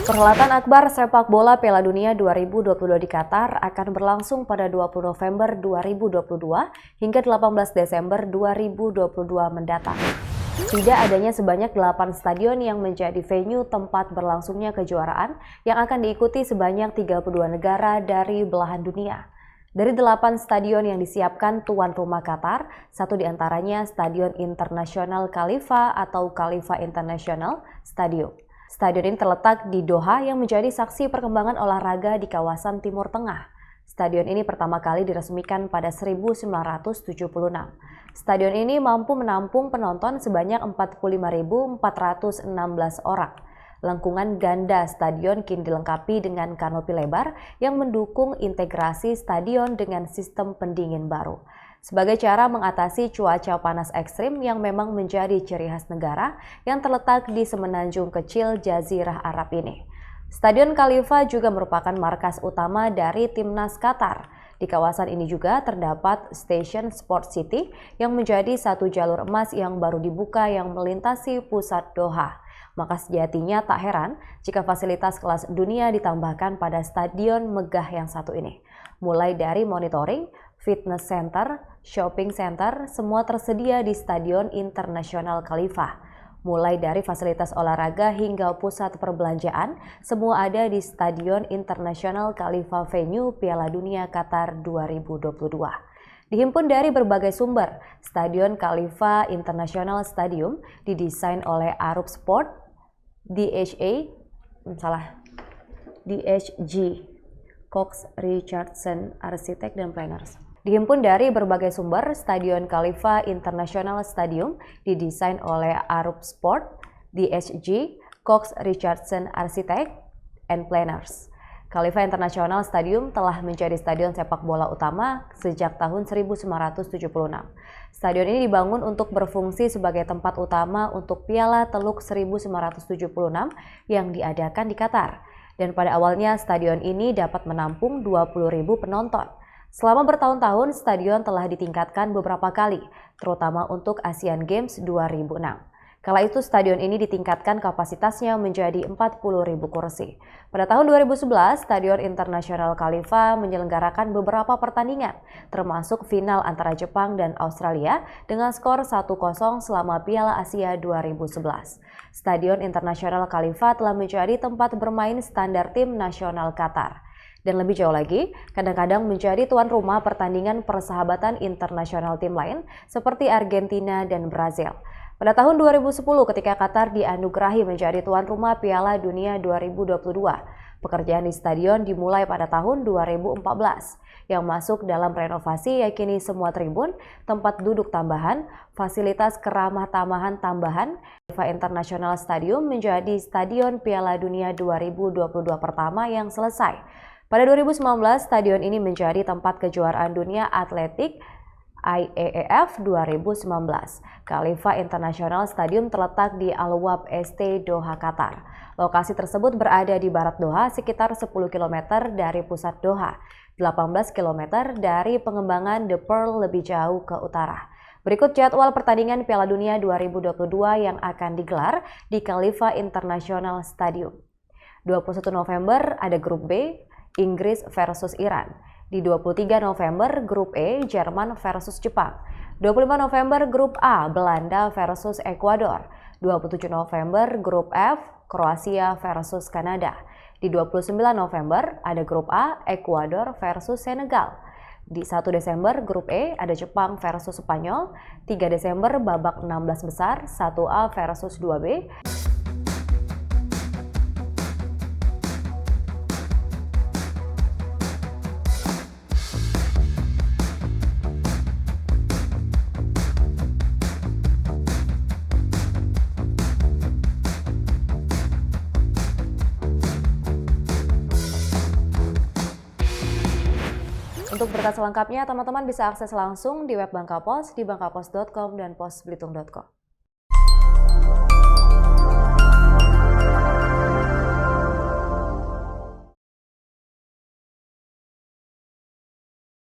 Perhelatan akbar sepak bola Piala Dunia 2022 di Qatar akan berlangsung pada 20 November 2022 hingga 18 Desember 2022 mendatang. Tidak adanya sebanyak 8 stadion yang menjadi venue tempat berlangsungnya kejuaraan yang akan diikuti sebanyak 32 negara dari belahan dunia. Dari 8 stadion yang disiapkan tuan rumah Qatar, satu diantaranya Stadion Internasional Khalifa atau Khalifa International Stadium. Stadion ini terletak di Doha yang menjadi saksi perkembangan olahraga di kawasan Timur Tengah. Stadion ini pertama kali diresmikan pada 1976. Stadion ini mampu menampung penonton sebanyak 45.416 orang. Lengkungan ganda stadion kini dilengkapi dengan kanopi lebar yang mendukung integrasi stadion dengan sistem pendingin baru. Sebagai cara mengatasi cuaca panas ekstrim yang memang menjadi ciri khas negara yang terletak di semenanjung kecil Jazirah Arab ini. Stadion Khalifa juga merupakan markas utama dari timnas Qatar. Di kawasan ini juga terdapat Station Sport City yang menjadi satu jalur emas yang baru dibuka yang melintasi pusat Doha. Maka sejatinya tak heran jika fasilitas kelas dunia ditambahkan pada stadion megah yang satu ini. Mulai dari monitoring, fitness center, shopping center, semua tersedia di Stadion Internasional Khalifa. Mulai dari fasilitas olahraga hingga pusat perbelanjaan, semua ada di Stadion Internasional Khalifa Venue Piala Dunia Qatar 2022. Dihimpun dari berbagai sumber, Stadion Khalifa International Stadium didesain oleh Arab Sport, DHG, Cox Richardson Architect dan Planners. Dihimpun dari berbagai sumber, Stadion Khalifa International Stadium didesain oleh Arab Sport, DHG, Cox Richardson Architect and Planners. Khalifa International Stadium telah menjadi stadion sepak bola utama sejak tahun 1976. Stadion ini dibangun untuk berfungsi sebagai tempat utama untuk Piala Teluk 1976 yang diadakan di Qatar. Dan pada awalnya stadion ini dapat menampung 20.000 penonton. Selama bertahun-tahun, stadion telah ditingkatkan beberapa kali, terutama untuk Asian Games 2006. Kala itu stadion ini ditingkatkan kapasitasnya menjadi 40.000 kursi. Pada tahun 2011, Stadion Internasional Khalifa menyelenggarakan beberapa pertandingan, termasuk final antara Jepang dan Australia dengan skor 1-0 selama Piala Asia 2011. Stadion Internasional Khalifa telah menjadi tempat bermain standar tim nasional Qatar. Dan lebih jauh lagi, kadang-kadang menjadi tuan rumah pertandingan persahabatan internasional tim lain seperti Argentina dan Brazil. Pada tahun 2010 ketika Qatar dianugerahi menjadi tuan rumah Piala Dunia 2022, pekerjaan di stadion dimulai pada tahun 2014. Yang masuk dalam renovasi yakini semua tribun, tempat duduk tambahan, fasilitas keramah tamahan tambahan. Khalifa International Stadium menjadi stadion Piala Dunia 2022 pertama yang selesai. Pada 2019, stadion ini menjadi tempat kejuaraan dunia atletik IAAF 2019. Khalifa International Stadium terletak di Al-Wab ST Doha, Qatar. Lokasi tersebut berada di barat Doha sekitar 10 km dari pusat Doha, 18 km dari pengembangan The Pearl lebih jauh ke utara. Berikut jadwal pertandingan Piala Dunia 2022 yang akan digelar di Khalifa International Stadium. 21 November ada grup B, Inggris versus Iran. Di 23 November, Grup E, Jerman versus Jepang. 25 November, Grup A, Belanda versus Ekuador. 27 November, Grup F, Kroasia versus Kanada. Di 29 November, ada Grup A, Ekuador versus Senegal. Di 1 Desember, Grup E, ada Jepang versus Spanyol. 3 Desember, babak 16 besar, 1A versus 2B. Untuk berita selengkapnya, teman-teman bisa akses langsung di web Bangka Pos di bangkapos.com dan posbelitung.com.